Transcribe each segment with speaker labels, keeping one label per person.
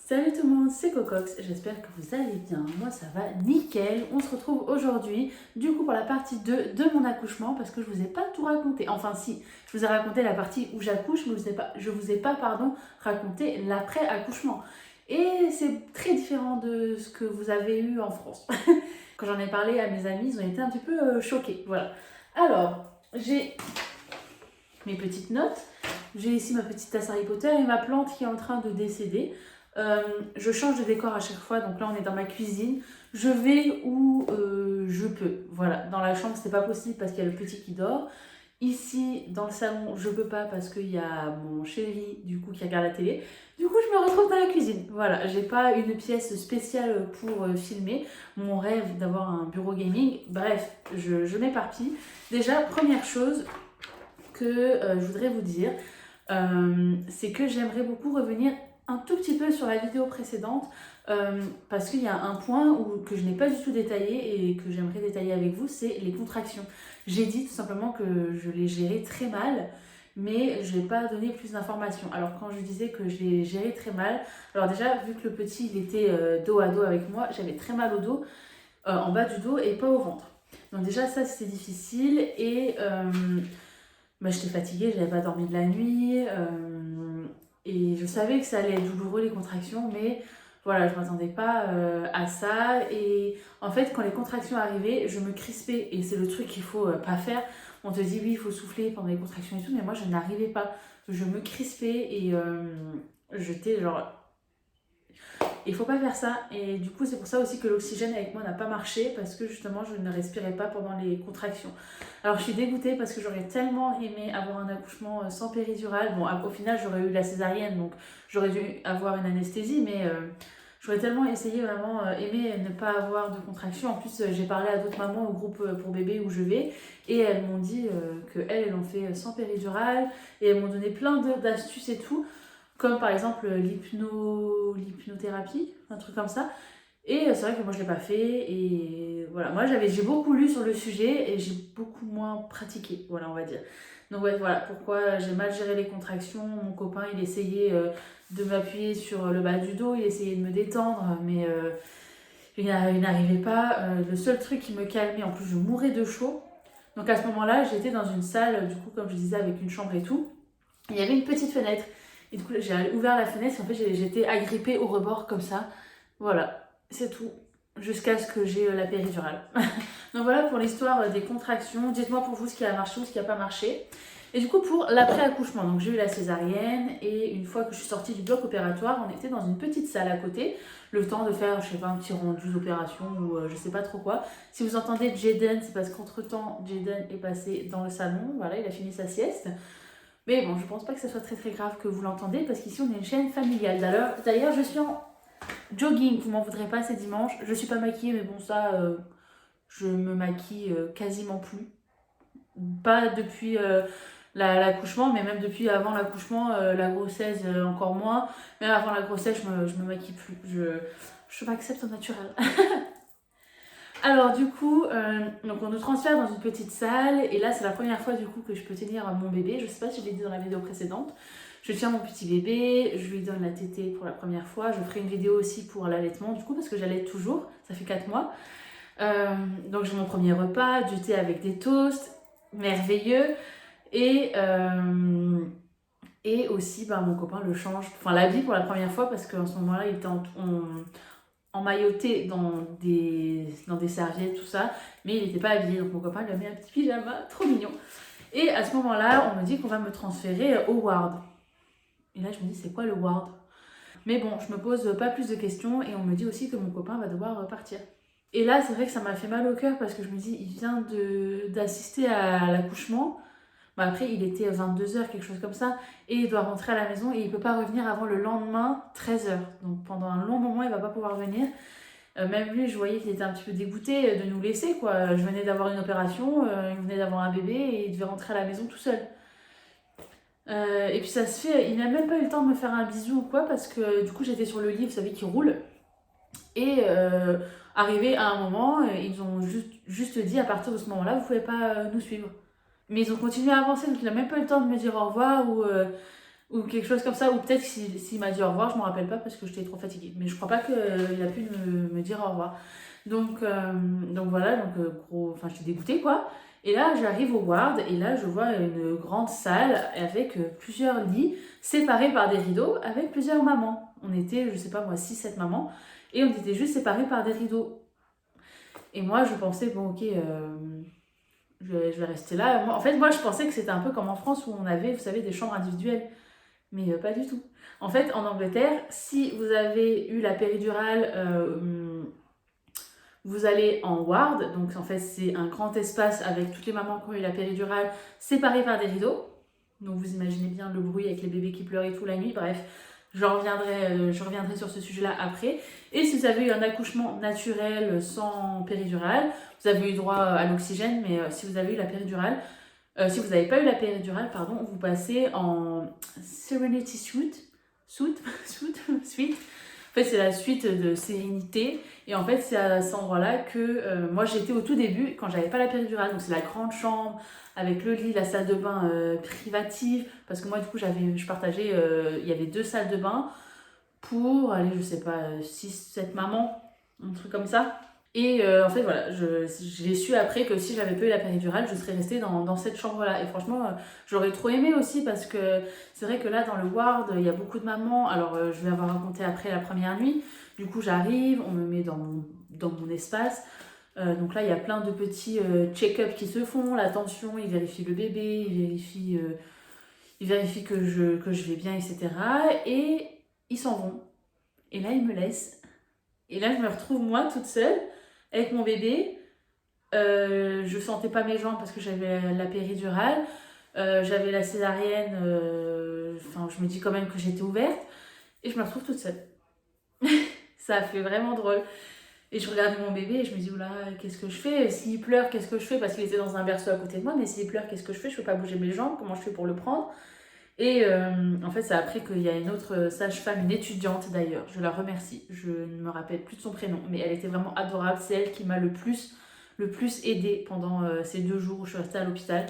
Speaker 1: Salut tout le monde, c'est Cocox, j'espère que vous allez bien, moi ça va nickel. On se retrouve aujourd'hui du coup pour la partie 2 de mon accouchement parce que je vous ai pas tout raconté, enfin si, je vous ai raconté la partie où j'accouche mais je vous ai pas raconté l'après-accouchement. Et c'est très différent de ce que vous avez eu en France. Quand j'en ai parlé à mes amis, ils ont été un petit peu choqués, voilà. Alors, j'ai mes petites notes, j'ai ici ma petite tasse Harry Potter et ma plante qui est en train de décéder. Je change de décor à chaque fois, donc là on est dans ma cuisine. Je vais où je peux. Voilà, dans la chambre c'est pas possible parce qu'il y a le petit qui dort. Ici dans le salon je peux pas parce qu'il y a mon chéri du coup qui regarde la télé. Du coup je me retrouve dans la cuisine. Voilà, j'ai pas une pièce spéciale pour filmer. Mon rêve d'avoir un bureau gaming. Bref, je m'éparpille. Déjà première chose que je voudrais vous dire, c'est que j'aimerais beaucoup revenir un tout petit peu sur la vidéo précédente parce qu'il y a un point que je n'ai pas du tout détaillé et que j'aimerais détailler avec vous, c'est les contractions. J'ai dit tout simplement que je les gérais très mal, mais je n'ai pas donné plus d'informations. Alors quand je disais que je les gérais très mal, alors déjà vu que le petit il était dos à dos avec moi, j'avais très mal au dos, en bas du dos et pas au ventre. Donc déjà ça c'était difficile et j'étais fatiguée, j'avais pas dormi de la nuit et je savais que ça allait être douloureux les contractions, mais voilà, je m'attendais pas à ça. Et en fait, quand les contractions arrivaient, je me crispais et c'est le truc qu'il faut pas faire. On te dit oui, il faut souffler pendant les contractions et tout, mais moi je n'arrivais pas. Je me crispais et j'étais genre il faut pas faire ça. Et du coup, c'est pour ça aussi que l'oxygène avec moi n'a pas marché parce que justement, je ne respirais pas pendant les contractions. Alors, je suis dégoûtée parce que j'aurais tellement aimé avoir un accouchement sans péridurale. Bon, au final, j'aurais eu la césarienne, donc j'aurais dû avoir une anesthésie, mais j'aurais tellement essayé vraiment aimé ne pas avoir de contractions. En plus, j'ai parlé à d'autres mamans au groupe pour bébé où je vais et elles m'ont dit qu'elles l'ont fait sans péridurale et elles m'ont donné plein d'astuces et tout comme par exemple l'hypnothérapie, un truc comme ça. Et c'est vrai que moi je l'ai pas fait et voilà, moi j'ai beaucoup lu sur le sujet et j'ai beaucoup moins pratiqué, voilà on va dire. Donc ouais, voilà pourquoi j'ai mal géré les contractions. Mon copain il essayait de m'appuyer sur le bas du dos, il essayait de me détendre, mais il n'arrivait pas. Le seul truc qui me calmait, en plus je mourais de chaud. Donc à ce moment-là, j'étais dans une salle, du coup comme je disais, avec une chambre et tout. Il y avait une petite fenêtre. Et du coup, j'ai ouvert la fenêtre et en fait, j'étais agrippée au rebord comme ça. Voilà, c'est tout. Jusqu'à ce que j'ai la péridurale. Donc voilà pour l'histoire des contractions. Dites-moi pour vous ce qui a marché ou ce qui n'a pas marché. Et du coup, pour l'après-accouchement, donc j'ai eu la césarienne et une fois que je suis sortie du bloc opératoire, on était dans une petite salle à côté, le temps de faire, je sais pas, un petit rendu d'opération ou je sais pas trop quoi. Si vous entendez Jaden, c'est parce qu'entre-temps, Jaden est passé dans le salon, voilà, il a fini sa sieste. Mais bon, je pense pas que ce soit très très grave que vous l'entendez parce qu'ici on est une chaîne familiale. D'ailleurs, je suis en jogging, vous m'en voudrez pas, c'est dimanche. Je suis pas maquillée, mais bon, ça, je me maquille quasiment plus. Pas depuis l'accouchement, mais même depuis avant l'accouchement, la grossesse encore moins. Même avant la grossesse, je me maquille plus. Je m'accepte au naturel. Alors du coup, donc on nous transfère dans une petite salle et là c'est la première fois du coup que je peux tenir mon bébé. Je sais pas si je l'ai dit dans la vidéo précédente. Je tiens mon petit bébé, je lui donne la tétée pour la première fois. Je ferai une vidéo aussi pour l'allaitement du coup parce que j'allaite toujours, ça fait 4 mois. Donc j'ai mon premier repas, du thé avec des toasts, merveilleux. Et aussi mon copain le change, enfin l'habille pour la première fois parce qu'en ce moment-là il était emmailloté dans des serviettes, tout ça, mais il n'était pas habillé, donc mon copain lui a mis un petit pyjama, trop mignon. Et à ce moment-là, on me dit qu'on va me transférer au ward. Et là, je me dis, c'est quoi le ward? Mais bon, je me pose pas plus de questions et on me dit aussi que mon copain va devoir partir. Et là, c'est vrai que ça m'a fait mal au cœur parce que je me dis, il vient d'assister à l'accouchement. Après, il était 22h, quelque chose comme ça, et il doit rentrer à la maison et il peut pas revenir avant le lendemain, 13h. Donc pendant un long moment, il va pas pouvoir venir. Même lui, je voyais qu'il était un petit peu dégoûté de nous laisser, quoi. Je venais d'avoir une opération, il venait d'avoir un bébé et il devait rentrer à la maison tout seul. Et puis ça se fait, il n'a même pas eu le temps de me faire un bisou ou quoi, parce que du coup j'étais sur le lit, vous savez, qui roule. Et arrivé à un moment, ils ont juste dit à partir de ce moment-là, vous pouvez pas nous suivre. Mais ils ont continué à avancer, donc il n'a même pas eu le temps de me dire au revoir ou ou quelque chose comme ça, ou peut-être s'il m'a dit au revoir, je me rappelle pas parce que j'étais trop fatiguée. Mais je crois pas qu'il a pu me dire au revoir. Donc voilà, gros, enfin j'étais dégoûtée quoi. Et là j'arrive au ward et là je vois une grande salle avec plusieurs lits séparés par des rideaux avec plusieurs mamans. On était, je sais pas moi, 6 7 mamans et on était juste séparés par des rideaux. Et moi je pensais, bon ok, je vais rester là. En fait, moi je pensais que c'était un peu comme en France où on avait, vous savez, des chambres individuelles. Mais pas du tout. En fait, en Angleterre, si vous avez eu la péridurale, vous allez en ward. Donc en fait, c'est un grand espace avec toutes les mamans qui ont eu la péridurale séparées par des rideaux. Donc vous imaginez bien le bruit avec les bébés qui pleurent et tout la nuit. Bref, je reviendrai sur ce sujet-là après. Et si vous avez eu un accouchement naturel sans péridurale, vous avez eu droit à l'oxygène, mais si vous avez eu la péridurale, si vous n'avez pas eu la péridurale, pardon, vous passez en Serenity Suite. Suite. En fait, c'est la suite de Sérénité. Et en fait, c'est à cet endroit-là que moi j'étais au tout début, quand j'avais pas la péridurale. Donc, c'est la grande chambre avec le lit, la salle de bain privative. Parce que moi, du coup, je partageais, il y avait 2 salles de bain pour, allez, je sais pas, 6 7 mamans, un truc comme ça. Et en fait, voilà, j'ai su après que si j'avais pas eu la péridurale, je serais restée dans cette chambre-là. Et franchement, j'aurais trop aimé aussi parce que c'est vrai que là, dans le ward, il y a beaucoup de mamans. Alors, je vais avoir raconté après la première nuit. Du coup, j'arrive, on me met dans mon espace. Donc là, il y a plein de petits check-up qui se font. La tension, ils vérifient le bébé, ils vérifient que je vais bien, etc. Et ils s'en vont. Et là, ils me laissent. Et là, je me retrouve moi toute seule avec mon bébé. Je sentais pas mes jambes parce que j'avais la péridurale. J'avais la césarienne. Enfin, je me dis quand même que j'étais ouverte. Et je me retrouve toute seule. Ça a fait vraiment drôle. Et je regarde mon bébé et je me dis, oula, qu'est-ce que je fais? S'il pleure, qu'est-ce que je fais? Parce qu'il était dans un berceau à côté de moi. Mais s'il pleure, qu'est-ce que je fais? Je peux pas bouger mes jambes. Comment je fais pour le prendre? Et en fait, c'est après qu'il y a une autre sage-femme, une étudiante d'ailleurs, je la remercie, je ne me rappelle plus de son prénom, mais elle était vraiment adorable, c'est elle qui m'a le plus aidée pendant ces 2 jours où je suis restée à l'hôpital.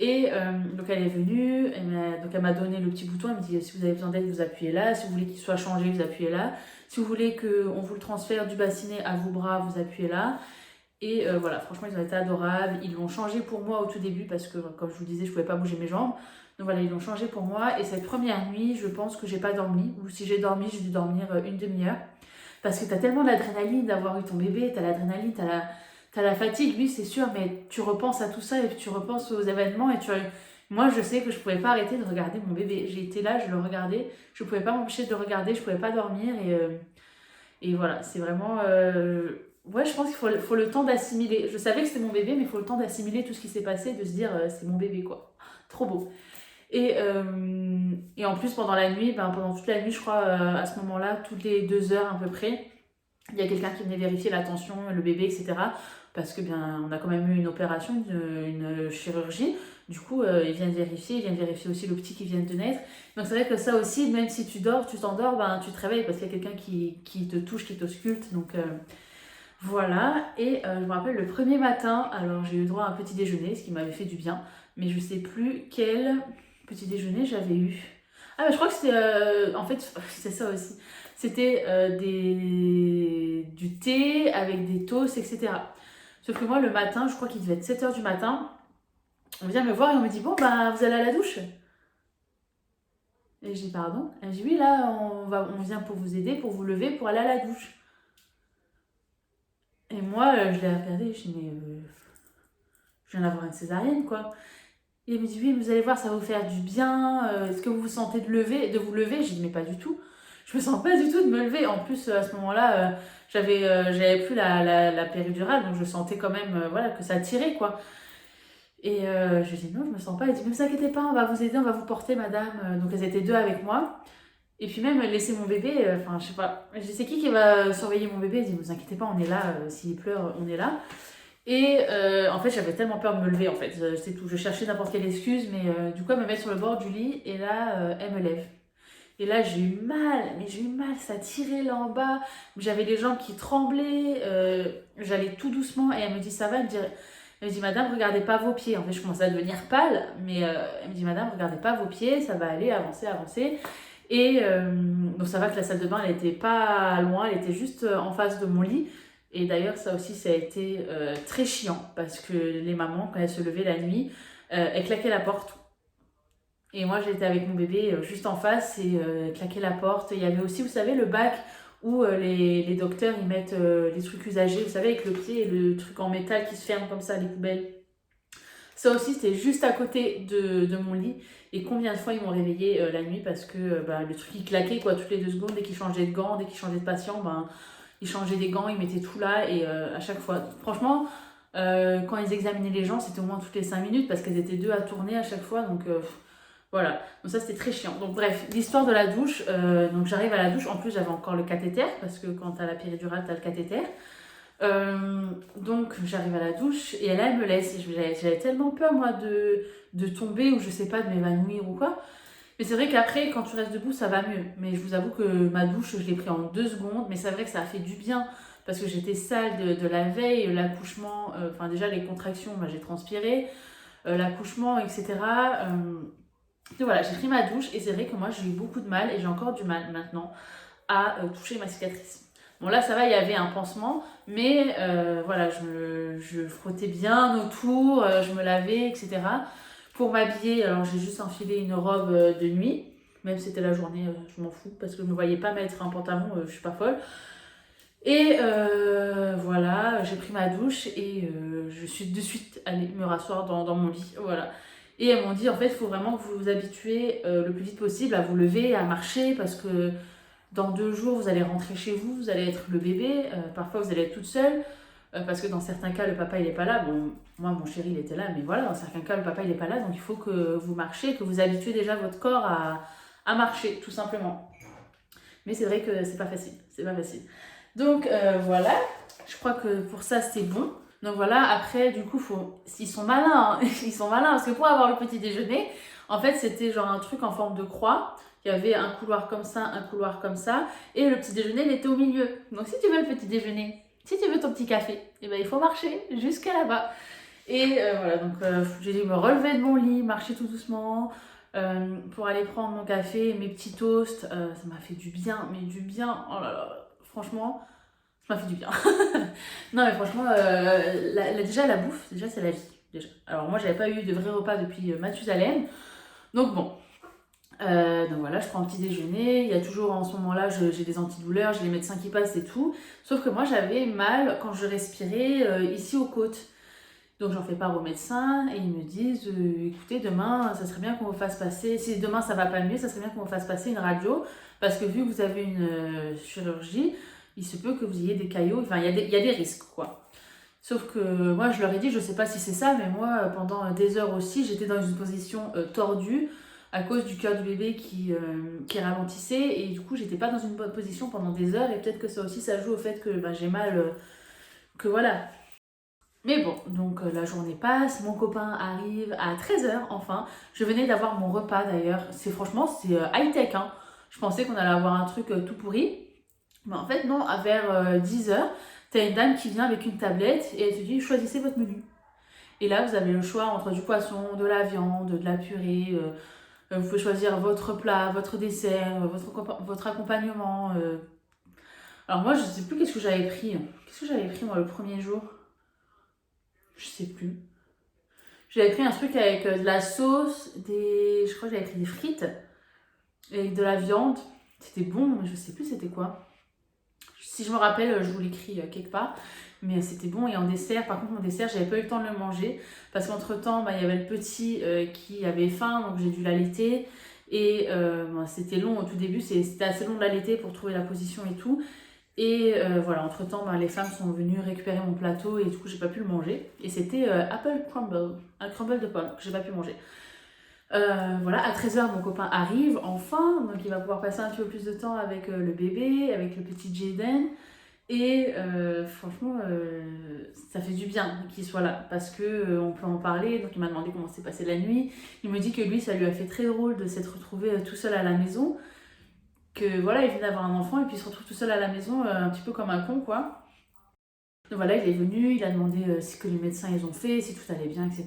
Speaker 1: Et donc elle est venue, elle m'a donné le petit bouton, elle me dit si vous avez besoin d'aide, vous appuyez là, si vous voulez qu'il soit changé, vous appuyez là, si vous voulez qu'on vous le transfère du bassinet à vos bras, vous appuyez là. Et voilà, franchement, ils ont été adorables. Ils l'ont changé pour moi au tout début parce que, comme je vous disais, je pouvais pas bouger mes jambes. Donc voilà, ils l'ont changé pour moi. Et cette première nuit, je pense que j'ai pas dormi. Ou si j'ai dormi, j'ai dû dormir une demi-heure. Parce que t'as tellement d'adrénaline d'avoir eu ton bébé, t'as l'adrénaline, t'as la fatigue, oui, c'est sûr, mais tu repenses à tout ça et tu repenses aux événements et moi, je sais que je pouvais pas arrêter de regarder mon bébé. J'ai été là, je le regardais. Je pouvais pas m'empêcher de le regarder, je pouvais pas dormir. Et voilà, c'est vraiment... Ouais, je pense qu'il faut le temps d'assimiler. Je savais que c'était mon bébé, mais il faut le temps d'assimiler tout ce qui s'est passé, de se dire c'est mon bébé, quoi. Trop beau. Et en plus, pendant la nuit, pendant toute la nuit, je crois, à ce moment-là, toutes les 2 heures à peu près, il y a quelqu'un qui venait vérifier la tension, le bébé, etc. Parce que bien, on a quand même eu une opération, une chirurgie. Du coup, ils viennent vérifier aussi le petit qui vient de naître. Donc c'est vrai que ça aussi, même si tu dors, tu t'endors, tu te réveilles parce qu'il y a quelqu'un qui te touche, qui t'ausculte. Donc voilà. Et je me rappelle le premier matin, alors j'ai eu droit à un petit déjeuner, ce qui m'avait fait du bien. Mais je sais plus quel petit déjeuner j'avais eu. Ah, mais je crois que c'était... en fait, c'est ça aussi. C'était du thé avec des toasts, etc. Sauf que moi, le matin, je crois qu'il devait être 7 h du matin, on vient me voir et on me dit, bon, vous allez à la douche? Et je dis, pardon? Elle me dit, oui, là, on vient pour vous aider, pour vous lever, pour aller à la douche. Et moi, je l'ai regardé, je dis, mais je viens d'avoir une césarienne, quoi. Et elle me dit, oui, vous allez voir, ça va vous faire du bien. Est-ce que vous vous sentez de vous lever? J'ai dit, mais pas du tout. Je me sens pas du tout de me lever. En plus, à ce moment-là, j'avais plus la péridurale, donc je sentais quand même voilà, que ça tirait, quoi. Et je dis, non, je me sens pas. Elle dit, ne vous inquiétez pas, on va vous aider, on va vous porter, madame. Donc elles étaient 2 avec moi. Et puis même laisser mon bébé, enfin, je sais pas. Je dis, c'est qui va surveiller mon bébé? Elle dit, ne vous inquiétez pas, on est là. S'il pleure, on est là. Et en fait, j'avais tellement peur de me lever, en fait. C'est tout. Je cherchais n'importe quelle excuse, mais du coup, elle me met sur le bord du lit et là, elle me lève. Et là, j'ai eu mal, ça tirait là en bas. J'avais les jambes qui tremblaient, j'allais tout doucement et elle me dit, ça va? Elle me dit, Elle me dit, madame, regardez pas vos pieds. En fait, je commençais à devenir pâle, mais elle me dit, madame, regardez pas vos pieds, ça va aller, avancer, avancer. Et donc ça va que la salle de bain, elle était pas loin, elle était juste en face de mon lit. Et d'ailleurs, ça aussi, ça a été très chiant, parce que les mamans, quand elles se levaient la nuit, elles claquaient la porte. Et moi, j'étais avec mon bébé juste en face et claquer la porte. Il y avait aussi, vous savez, le bac où les docteurs ils mettent les trucs usagés, vous savez, avec le pied et le truc en métal qui se ferme comme ça, les poubelles. Ça aussi, c'était juste à côté de mon lit. Et combien de fois ils m'ont réveillée la nuit parce que le truc il claquait quoi, toutes les 2 secondes, dès qu'ils changeaient de gants, dès qu'ils changeaient de patient, ils changeaient des gants, ils mettaient tout là et à chaque fois. Franchement, quand ils examinaient les gens, c'était au moins toutes les 5 minutes parce qu'elles étaient 2 à tourner à chaque fois. Donc voilà, donc ça c'était très chiant. Donc bref, l'histoire de la douche, donc j'arrive à la douche, en plus j'avais encore le cathéter, parce que quand t'as la péridurale, t'as le cathéter. Donc j'arrive à la douche et elle me laisse. Et j'avais tellement peur moi de tomber ou je sais pas, de m'évanouir ou quoi. Mais c'est vrai qu'après, quand tu restes debout, ça va mieux. Mais je vous avoue que ma douche, je l'ai pris en 2 secondes, mais c'est vrai que ça a fait du bien. Parce que j'étais sale de la veille, l'accouchement, enfin déjà les contractions, j'ai transpiré, l'accouchement, etc. Donc voilà, j'ai pris ma douche et c'est vrai que moi j'ai eu beaucoup de mal et j'ai encore du mal maintenant à toucher ma cicatrice. Bon là ça va, il y avait un pansement, mais voilà, je frottais bien autour, je me lavais, etc. Pour m'habiller, alors j'ai juste enfilé une robe de nuit, même si c'était la journée, je m'en fous, parce que je ne me voyais pas mettre un pantalon, je suis pas folle. Et voilà, j'ai pris ma douche et je suis de suite allée me rasseoir dans mon lit, voilà. Et elles m'ont dit, en fait, il faut vraiment que vous vous habituez le plus vite possible à vous lever, à marcher, parce que dans 2 jours, vous allez rentrer chez vous, vous allez être le bébé, parfois vous allez être toute seule, parce que dans certains cas, le papa, il n'est pas là. Bon, moi, mon chéri, il était là, mais voilà, dans certains cas, le papa, il n'est pas là, donc il faut que vous marchiez, que vous habituez déjà votre corps à marcher, tout simplement. Mais c'est vrai que c'est pas facile, c'est pas facile. Donc voilà, je crois que pour ça, c'est bon. Donc voilà, après, du coup, ils sont malins, hein. Ils sont malins, parce que pour avoir le petit déjeuner, en fait, c'était genre un truc en forme de croix. Il y avait un couloir comme ça, et le petit déjeuner, il était au milieu. Donc si tu veux le petit déjeuner, si tu veux ton petit café, eh ben, il faut marcher jusqu'à là-bas. Et voilà, donc j'ai dû me relever de mon lit, marcher tout doucement, pour aller prendre mon café, mes petits toasts. Ça m'a fait du bien, mais du bien, oh là là, franchement, ça m'a fait du bien. Non mais franchement, déjà la bouffe, déjà c'est la vie. Déjà. Alors moi j'avais pas eu de vrai repas depuis Mathusalem, donc bon. Donc voilà, je prends un petit déjeuner, il y a toujours en ce moment-là, j'ai des antidouleurs, j'ai les médecins qui passent et tout. Sauf que moi j'avais mal quand je respirais ici aux côtes. Donc j'en fais part au médecin et ils me disent écoutez, demain, ça serait bien qu'on vous fasse passer, si demain ça va pas mieux, ça serait bien qu'on vous fasse passer une radio, parce que vu que vous avez une chirurgie, il se peut que vous ayez des caillots, enfin il y a des risques quoi. Sauf que moi je leur ai dit, je sais pas si c'est ça, mais moi pendant des heures aussi, j'étais dans une position tordue à cause du cœur du bébé qui ralentissait, et du coup j'étais pas dans une bonne position pendant des heures, et peut-être que ça aussi ça joue au fait que j'ai mal, que voilà. Mais bon, donc la journée passe, mon copain arrive à 13h enfin. Je venais d'avoir mon repas d'ailleurs. Franchement, c'est high-tech, hein. Je pensais qu'on allait avoir un truc tout pourri. Mais en fait, non, vers 10h, t'as une dame qui vient avec une tablette et elle te dit choisissez votre menu. Et là, vous avez le choix entre du poisson, de la viande, de la purée. Vous pouvez choisir votre plat, votre dessert, votre accompagnement. Alors moi, je sais plus qu'est-ce que j'avais pris. Qu'est-ce que j'avais pris moi le premier jour? Je sais plus. J'avais pris un truc avec de la sauce, je crois que j'avais pris des frites et de la viande. C'était bon, mais je sais plus c'était quoi. Si je me rappelle, je vous l'écris quelque part. Mais c'était bon. Et en dessert, par contre, mon dessert, j'avais pas eu le temps de le manger. Parce qu'entre temps, il y avait le petit qui avait faim, donc j'ai dû l'allaiter. Et c'était long au tout début, c'était assez long de l'allaiter pour trouver la position et tout. Et voilà, entre temps, les femmes sont venues récupérer mon plateau et du coup, j'ai pas pu le manger. Et c'était apple crumble, un crumble de pomme que j'ai pas pu manger. Voilà, à 13h, mon copain arrive enfin, donc il va pouvoir passer un petit peu plus de temps avec le bébé, avec le petit Jaden. Et franchement, ça fait du bien qu'il soit là parce que on peut en parler. Donc il m'a demandé comment s'est passée la nuit. Il me dit que lui, ça lui a fait très drôle de s'être retrouvé tout seul à la maison. Que voilà, il vient d'avoir un enfant et puis il se retrouve tout seul à la maison, un petit peu comme un con quoi. Donc voilà, il est venu, il a demandé ce que les médecins ils ont fait, si tout allait bien, etc.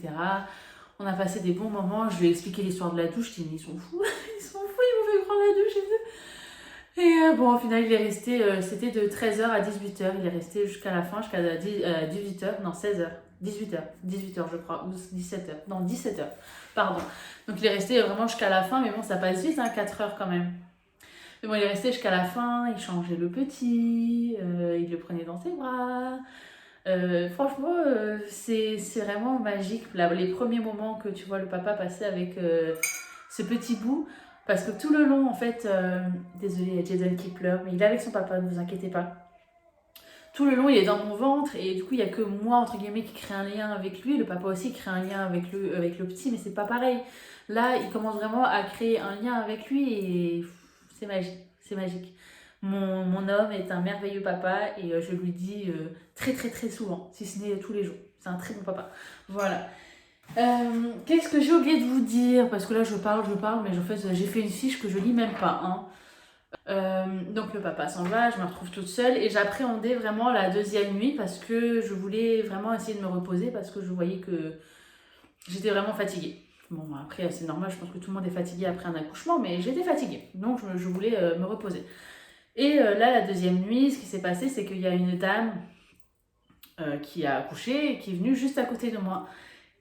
Speaker 1: On a passé des bons moments, je lui ai expliqué l'histoire de la douche, je dit mais ils sont fous, ils sont fous, ils m'ont fait prendre la douche et tout. Et bon, au final, il est resté, c'était de 13h à 18h, il est resté jusqu'à la fin, jusqu'à 18h, non 16h, 18h je crois, ou 17h, non 17h, pardon. Donc il est resté vraiment jusqu'à la fin, mais bon, ça passe vite, hein, 4 heures quand même. Mais bon, il est resté jusqu'à la fin, il changeait le petit, il le prenait dans ses bras. Franchement, c'est vraiment magique. Là, les premiers moments que tu vois le papa passer avec ce petit bout, parce que tout le long, en fait, désolé, il y a Jaden qui pleure, mais il est avec son papa, ne vous inquiétez pas. Tout le long, il est dans mon ventre, et du coup, il n'y a que moi, entre guillemets, qui crée un lien avec lui. Le papa aussi crée un lien avec le petit, mais c'est pas pareil. Là, il commence vraiment à créer un lien avec lui, et c'est magique, c'est magique. Mon homme est un merveilleux papa et je lui dis très très très souvent, si ce n'est tous les jours. C'est un très bon papa. Voilà. Qu'est-ce que j'ai oublié de vous dire? Parce que là je parle, mais en fait j'ai fait une fiche que je lis même pas. Hein. Donc le papa s'en va, je me retrouve toute seule et j'appréhendais vraiment la deuxième nuit parce que je voulais vraiment essayer de me reposer parce que je voyais que j'étais vraiment fatiguée. Bon, après c'est normal, je pense que tout le monde est fatigué après un accouchement, mais j'étais fatiguée. Donc je voulais me reposer. Et là, la deuxième nuit, ce qui s'est passé, c'est qu'il y a une dame qui a accouché et qui est venue juste à côté de moi.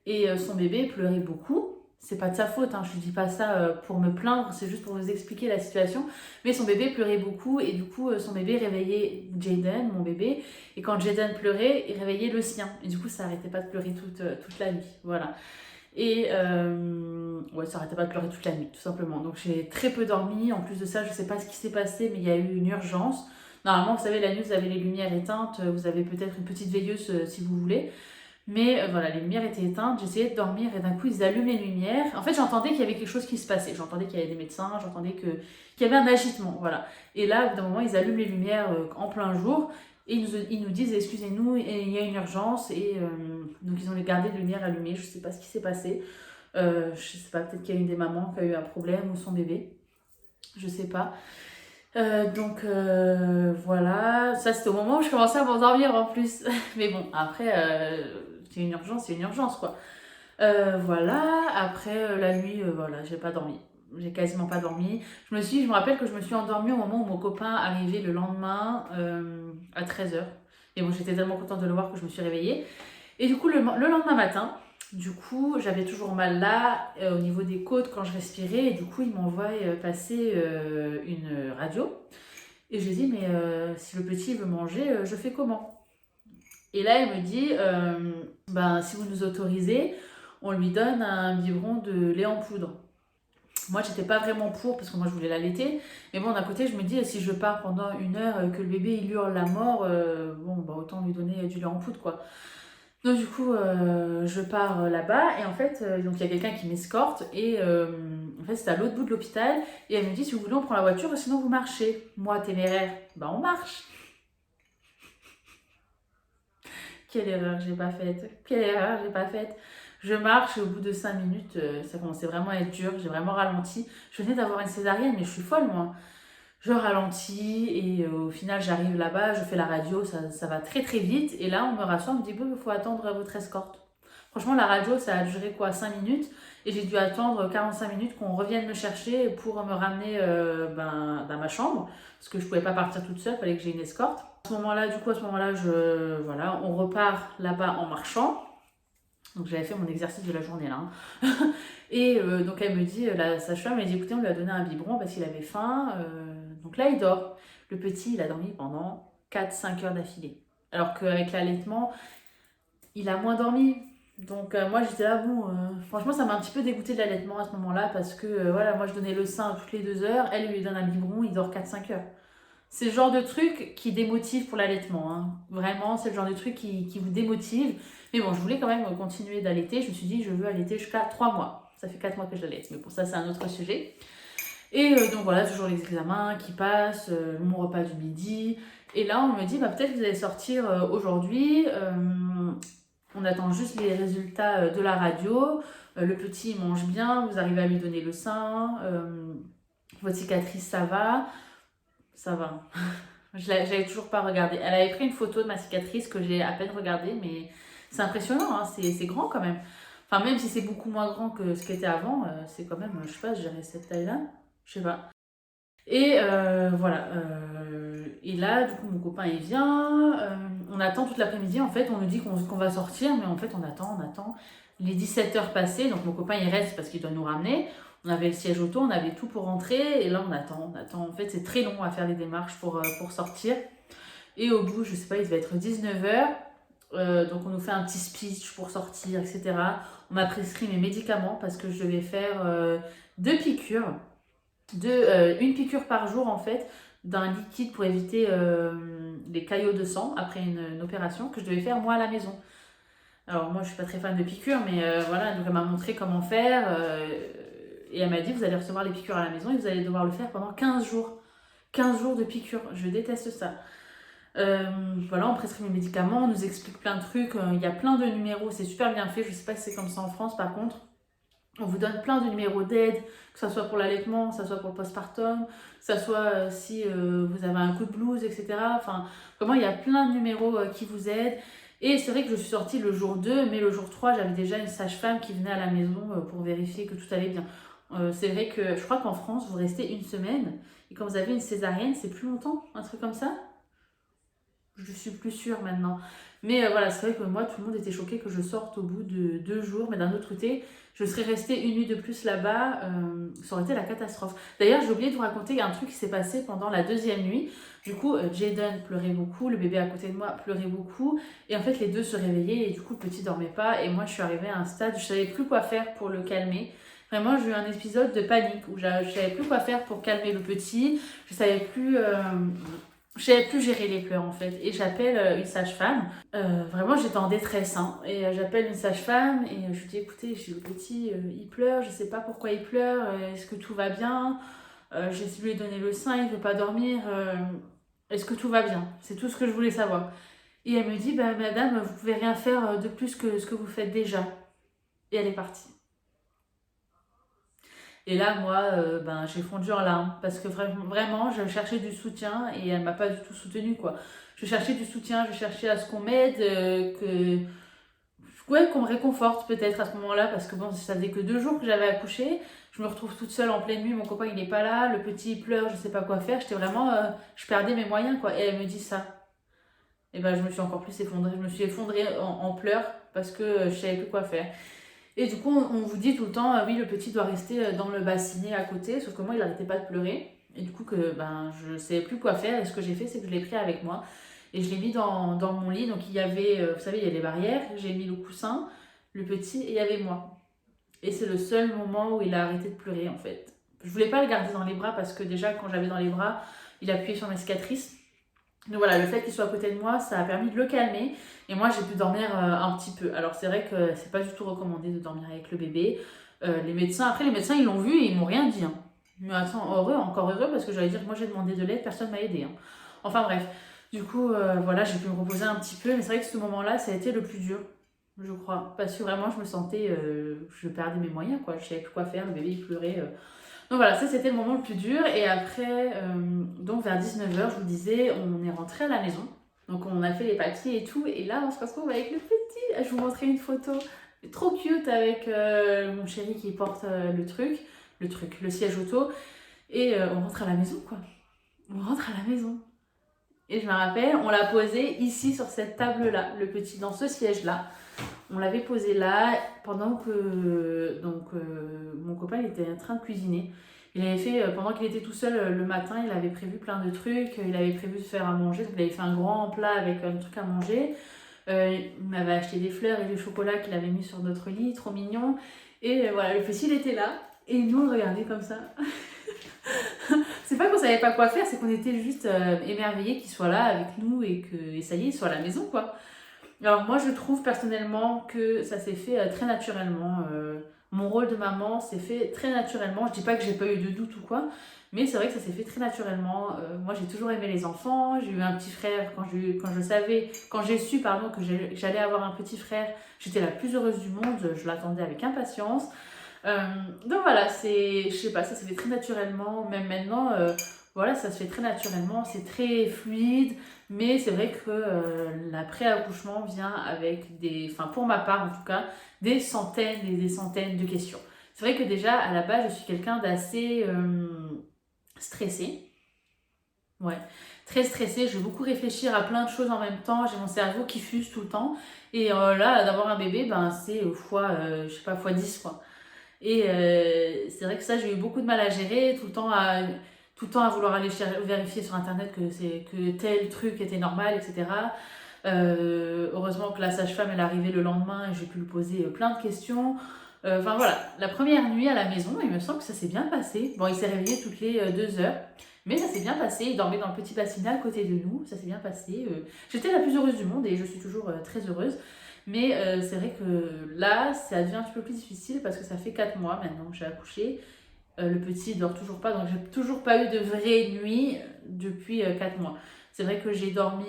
Speaker 1: Et son bébé pleurait beaucoup. C'est pas de sa faute, hein, je ne dis pas ça pour me plaindre, c'est juste pour vous expliquer la situation. Mais son bébé pleurait beaucoup et du coup, son bébé réveillait Jaden, mon bébé. Et quand Jaden pleurait, il réveillait le sien. Et du coup, ça n'arrêtait pas de pleurer toute la nuit. Voilà. Et ouais, ça arrêtait pas de pleurer toute la nuit, tout simplement. Donc j'ai très peu dormi. En plus de ça, je sais pas ce qui s'est passé, mais il y a eu une urgence. Normalement, vous savez, la nuit, vous avez les lumières éteintes. Vous avez peut-être une petite veilleuse si vous voulez. Mais voilà, les lumières étaient éteintes. J'essayais de dormir et d'un coup, ils allument les lumières. En fait, j'entendais qu'il y avait quelque chose qui se passait. J'entendais qu'il y avait des médecins. J'entendais qu'il y avait un agitement. Voilà. Et là, au bout d'un moment, ils allument les lumières en plein jour. Et ils nous disent, excusez-nous, il y a une urgence. Et donc, ils ont gardé les lumières allumées. Je ne sais pas ce qui s'est passé. Je ne sais pas, peut-être qu'il y a une des mamans qui a eu un problème ou son bébé. Je ne sais pas. Donc, voilà. Ça, c'était au moment où je commençais à m'endormir en plus. Mais bon, après, c'est une urgence, quoi. Voilà. Après, la nuit, voilà, j'ai pas dormi. J'ai quasiment pas dormi. Je me rappelle que je me suis endormie au moment où mon copain arrivait le lendemain à 13h. Et bon, j'étais tellement contente de le voir que je me suis réveillée. Et du coup, le lendemain matin, du coup, j'avais toujours mal là, au niveau des côtes quand je respirais. Et du coup, il m'envoie passer une radio. Et je lui dis, mais si le petit veut manger, je fais comment? Et là, il me dit, ben, si vous nous autorisez, on lui donne un biberon de lait en poudre. Moi, j'étais pas vraiment pour parce que moi, je voulais l'allaiter. Mais bon, d'un côté, je me dis, si je pars pendant une heure, que le bébé il hurle la mort, bon, bah, autant lui donner du lait en poudre, quoi. Donc, du coup, je pars là-bas et en fait, donc il y a quelqu'un qui m'escorte et en fait, c'est à l'autre bout de l'hôpital. Et elle me dit, si vous voulez, on prend la voiture, sinon vous marchez. Moi, téméraire, bah, on marche. Quelle erreur j'ai pas faite. Quelle erreur j'ai pas faite. Je marche et au bout de 5 minutes, ça commençait vraiment à être dur. J'ai vraiment ralenti. Je venais d'avoir une césarienne, mais je suis folle, moi. Je ralentis et au final, j'arrive là-bas, je fais la radio, ça va très très vite. Et là, on me rassure, on me dit, bon, il faut attendre votre escorte. Franchement, la radio, ça a duré quoi, 5 minutes. Et j'ai dû attendre 45 minutes qu'on revienne me chercher pour me ramener dans ma chambre. Parce que je pouvais pas partir toute seule, il fallait que j'ai une escorte. À ce moment-là, voilà, on repart là-bas en marchant. Donc j'avais fait mon exercice de la journée là. Hein. Et donc elle me dit, la sage-femme, elle dit, écoutez, on lui a donné un biberon parce qu'il avait faim. Donc là, il dort. Le petit, il a dormi pendant 4-5 heures d'affilée. Alors qu'avec l'allaitement, il a moins dormi. Donc moi j'étais là, bon, franchement ça m'a un petit peu dégoûté de l'allaitement à ce moment-là parce que voilà, moi je donnais le sein toutes les 2 heures, elle lui donne un biberon, il dort 4-5 heures. C'est le genre de truc qui démotive pour l'allaitement, hein. Vraiment, c'est le genre de truc qui vous démotive. Mais bon, je voulais quand même continuer d'allaiter, je me suis dit je veux allaiter jusqu'à 3 mois. Ça fait 4 mois que je l'allaite, mais pour ça c'est un autre sujet. Et donc voilà, toujours les examens qui passent, mon repas du midi. Et là on me dit, bah, peut-être que vous allez sortir aujourd'hui. On attend juste les résultats de la radio. Le petit il mange bien, vous arrivez à lui donner le sein. Votre cicatrice, ça va. Ça va. J'avais toujours pas regardé. Elle avait pris une photo de ma cicatrice que j'ai à peine regardée, mais c'est impressionnant, hein, c'est grand quand même. Enfin, même si c'est beaucoup moins grand que ce qu'était avant, c'est quand même, je sais pas, je dirais cette taille-là. Je sais pas. Et voilà. Et là, du coup, mon copain, il vient. On attend toute l'après-midi. En fait, on nous dit qu'on va sortir, mais en fait, on attend, on attend. Les 17 heures passées, donc mon copain, il reste parce qu'il doit nous ramener. On avait le siège auto, on avait tout pour rentrer. Et là, on attend, on attend. En fait, c'est très long à faire les démarches pour sortir. Et au bout, je sais pas, il devait être 19 heures. Donc, on nous fait un petit speech pour sortir, etc. On m'a prescrit mes médicaments parce que je devais faire 2 piqûres une piqûre par jour en fait d'un liquide pour éviter les caillots de sang après une opération que je devais faire moi à la maison. Alors moi je suis pas très fan de piqûres mais voilà, donc elle m'a montré comment faire et elle m'a dit vous allez recevoir les piqûres à la maison et vous allez devoir le faire pendant 15 jours. 15 jours de piqûres, je déteste ça. Voilà, on prescrit mes médicaments, on nous explique plein de trucs, il y a plein de numéros, c'est super bien fait, je sais pas si c'est comme ça en France par contre. On vous donne plein de numéros d'aide, que ce soit pour l'allaitement, que ce soit pour le postpartum, que ce soit si vous avez un coup de blues, etc. Enfin, vraiment, il y a plein de numéros qui vous aident. Et c'est vrai que je suis sortie le jour 2, mais le jour 3, j'avais déjà une sage-femme qui venait à la maison pour vérifier que tout allait bien. C'est vrai que je crois qu'en France, vous restez une semaine. Et quand vous avez une césarienne, c'est plus longtemps, un truc comme ça. Je suis plus sûre maintenant. Mais voilà, c'est vrai que moi, tout le monde était choqué que je sorte au bout de 2 jours. Mais d'un autre côté, je serais restée une nuit de plus là-bas. Ça aurait été la catastrophe. D'ailleurs, j'ai oublié de vous raconter un truc qui s'est passé pendant la deuxième nuit. Du coup, Jaden pleurait beaucoup. Le bébé à côté de moi pleurait beaucoup. Et en fait, les deux se réveillaient. Et du coup, le petit dormait pas. Et moi, je suis arrivée à un stade où je savais plus quoi faire pour le calmer. Vraiment, j'ai eu un épisode de panique où je savais plus quoi faire pour calmer le petit. Je savais plus... je savais plus gérer les pleurs en fait et j'appelle une sage-femme. Vraiment j'étais en détresse hein. Et j'appelle une sage-femme et je lui dis écoutez j'ai le petit il pleure, je sais pas pourquoi il pleure, est-ce que tout va bien, j'ai essayé de lui donner le sein, il veut pas dormir, est-ce que tout va bien, c'est tout ce que je voulais savoir. Et elle me dit bah madame vous pouvez rien faire de plus que ce que vous faites déjà et elle est partie. Et là, moi, ben, j'ai fondu en larmes parce que vraiment, je cherchais du soutien et elle m'a pas du tout soutenue, quoi. Je cherchais du soutien, je cherchais à ce qu'on m'aide, ouais, qu'on me réconforte peut-être à ce moment-là parce que bon, ça faisait que 2 jours que j'avais accouché. Je me retrouve toute seule en pleine nuit, mon copain il n'est pas là, le petit il pleure, je sais pas quoi faire. J'étais vraiment, je perdais mes moyens, quoi. Et elle me dit ça. Et ben, je me suis encore plus effondrée. Je me suis effondrée en pleurs parce que je savais plus quoi faire. Et du coup, on vous dit tout le temps, oui, le petit doit rester dans le bassinet à côté, sauf que moi, il n'arrêtait pas de pleurer. Et du coup, que ben, je ne savais plus quoi faire. Et ce que j'ai fait, c'est que je l'ai pris avec moi. Et je l'ai mis dans mon lit. Donc, il y avait, vous savez, il y a les barrières. J'ai mis le coussin, le petit, et il y avait moi. Et c'est le seul moment où il a arrêté de pleurer, en fait. Je voulais pas le garder dans les bras parce que déjà, quand j'avais dans les bras, il appuyait sur mes cicatrices. Donc voilà, le fait qu'il soit à côté de moi, ça a permis de le calmer. Et moi, j'ai pu dormir un petit peu. Alors c'est vrai que c'est pas du tout recommandé de dormir avec le bébé. Après les médecins, ils l'ont vu et ils m'ont rien dit. Hein. Mais attends, heureux, encore heureux, parce que j'allais dire que moi j'ai demandé de l'aide, personne m'a aidé. Hein. Enfin bref, du coup, voilà, j'ai pu me reposer un petit peu. Mais c'est vrai que ce moment-là, ça a été le plus dur, je crois. Parce que vraiment, je me sentais, je perdais mes moyens, quoi. Je savais plus quoi faire, le bébé il pleurait. Donc voilà, ça c'était le moment le plus dur. Et après, donc vers 19 heures, je vous disais, on est rentré à la maison. Donc on a fait les papiers et tout. Et là, on se retrouve avec le petit. Je vous montrais une photo trop cute avec mon chéri qui porte le siège auto. Et on rentre à la maison, quoi. On rentre à la maison. Et je me rappelle, on l'a posé ici sur cette table-là, le petit dans ce siège-là. On l'avait posé là pendant que mon copain il était en train de cuisiner. Il avait fait, pendant qu'il était tout seul le matin, il avait prévu plein de trucs. Il avait prévu de faire à manger. Donc il avait fait un grand plat avec un truc à manger. Il m'avait acheté des fleurs et du chocolat qu'il avait mis sur notre lit, trop mignon. Et voilà, le petit il était là. Et nous on le regardait comme ça. C'est pas qu'on savait pas quoi faire, c'est qu'on était juste émerveillés qu'il soit là avec nous et que ça y est, il soit à la maison quoi. Alors moi je trouve personnellement que ça s'est fait très naturellement. Mon rôle de maman s'est fait très naturellement. Je dis pas que j'ai pas eu de doute ou quoi, mais c'est vrai que ça s'est fait très naturellement. Moi j'ai toujours aimé les enfants. J'ai eu un petit frère quand j'ai su pardon que j'allais avoir un petit frère. J'étais la plus heureuse du monde. Je l'attendais avec impatience. Donc voilà, je sais pas, ça s'est fait très naturellement. Même maintenant, voilà, ça se fait très naturellement, c'est très fluide, mais c'est vrai que l'après-accouchement vient avec enfin pour ma part en tout cas, des centaines et des centaines de questions. C'est vrai que déjà, à la base, je suis quelqu'un d'assez stressé. Ouais, très stressée, je vais beaucoup réfléchir à plein de choses en même temps, j'ai mon cerveau qui fuse tout le temps. Et là, d'avoir un bébé, ben, c'est fois, je sais pas, fois 10 quoi. Et c'est vrai que ça, j'ai eu beaucoup de mal à gérer, tout le temps à vouloir aller vérifier sur internet que tel truc était normal, etc. Heureusement que la sage-femme elle est arrivée le lendemain et j'ai pu lui poser plein de questions. Enfin voilà, la première nuit à la maison, il me semble que ça s'est bien passé. Bon, il s'est réveillé toutes les 2 heures, mais ça s'est bien passé. Il dormait dans le petit bassinet à côté de nous, ça s'est bien passé. J'étais la plus heureuse du monde et je suis toujours très heureuse. Mais c'est vrai que là, ça devient un petit peu plus difficile parce que ça fait 4 mois maintenant que j'ai accouché. Le petit dort toujours pas, donc j'ai toujours pas eu de vraie nuit depuis 4 mois. C'est vrai que j'ai dormi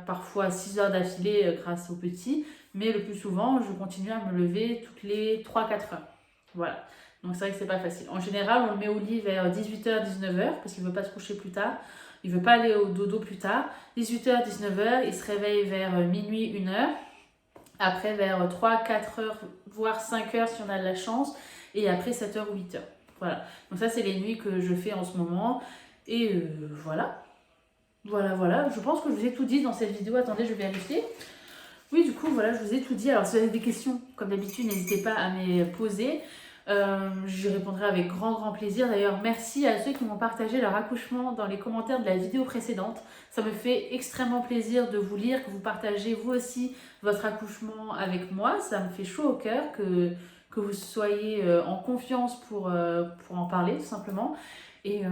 Speaker 1: parfois 6 heures d'affilée grâce au petit, mais le plus souvent, je continue à me lever toutes les 3-4 heures. Voilà. Donc c'est vrai que c'est pas facile. En général, on le met au lit vers 18h, 19h parce qu'il veut pas se coucher plus tard. Il veut pas aller au dodo plus tard. 18h, 19h, il se réveille vers minuit, 1h. Après, vers 3-4 heures, voire 5 heures si on a de la chance. Et après, 7 heures ou 8 heures. Voilà. Donc ça, c'est les nuits que je fais en ce moment. Et voilà. Voilà. Je pense que je vous ai tout dit dans cette vidéo. Attendez, je vais vérifier. Oui, du coup, voilà, je vous ai tout dit. Alors, si vous avez des questions, comme d'habitude, n'hésitez pas à me les poser. Je répondrai avec grand plaisir. D'ailleurs, merci à ceux qui m'ont partagé leur accouchement dans les commentaires de la vidéo précédente. Ça me fait extrêmement plaisir de vous lire, que vous partagez vous aussi votre accouchement avec moi. Ça me fait chaud au cœur que vous soyez en confiance pour en parler, tout simplement. Et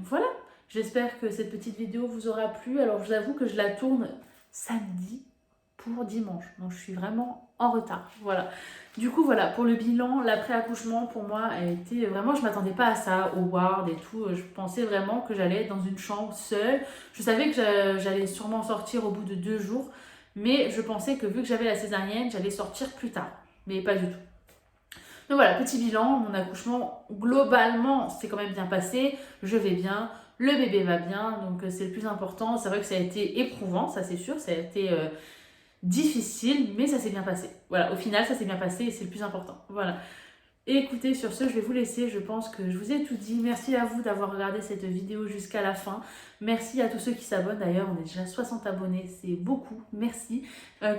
Speaker 1: voilà, j'espère que cette petite vidéo vous aura plu. Alors, je vous avoue que je la tourne samedi pour dimanche. Donc je suis vraiment en retard. Voilà. Du coup, voilà, pour le bilan, l'après-accouchement, pour moi, a été vraiment, je ne m'attendais pas à ça, au ward et tout. Je pensais vraiment que j'allais être dans une chambre seule. Je savais que j'allais sûrement sortir au bout de 2 jours, mais je pensais que vu que j'avais la césarienne, j'allais sortir plus tard. Mais pas du tout. Donc voilà, petit bilan, mon accouchement, globalement, c'est quand même bien passé. Je vais bien, le bébé va bien, donc c'est le plus important. C'est vrai que ça a été éprouvant, ça c'est sûr, ça a été difficile, mais ça s'est bien passé. Voilà, au final, ça s'est bien passé et c'est le plus important. Voilà. Et écoutez, sur ce, je vais vous laisser. Je pense que je vous ai tout dit. Merci à vous d'avoir regardé cette vidéo jusqu'à la fin. Merci à tous ceux qui s'abonnent. D'ailleurs, on est déjà 60 abonnés. C'est beaucoup. Merci.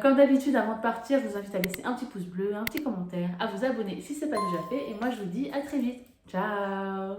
Speaker 1: Comme d'habitude, avant de partir, je vous invite à laisser un petit pouce bleu, un petit commentaire, à vous abonner si ce n'est pas déjà fait. Et moi, je vous dis à très vite. Ciao!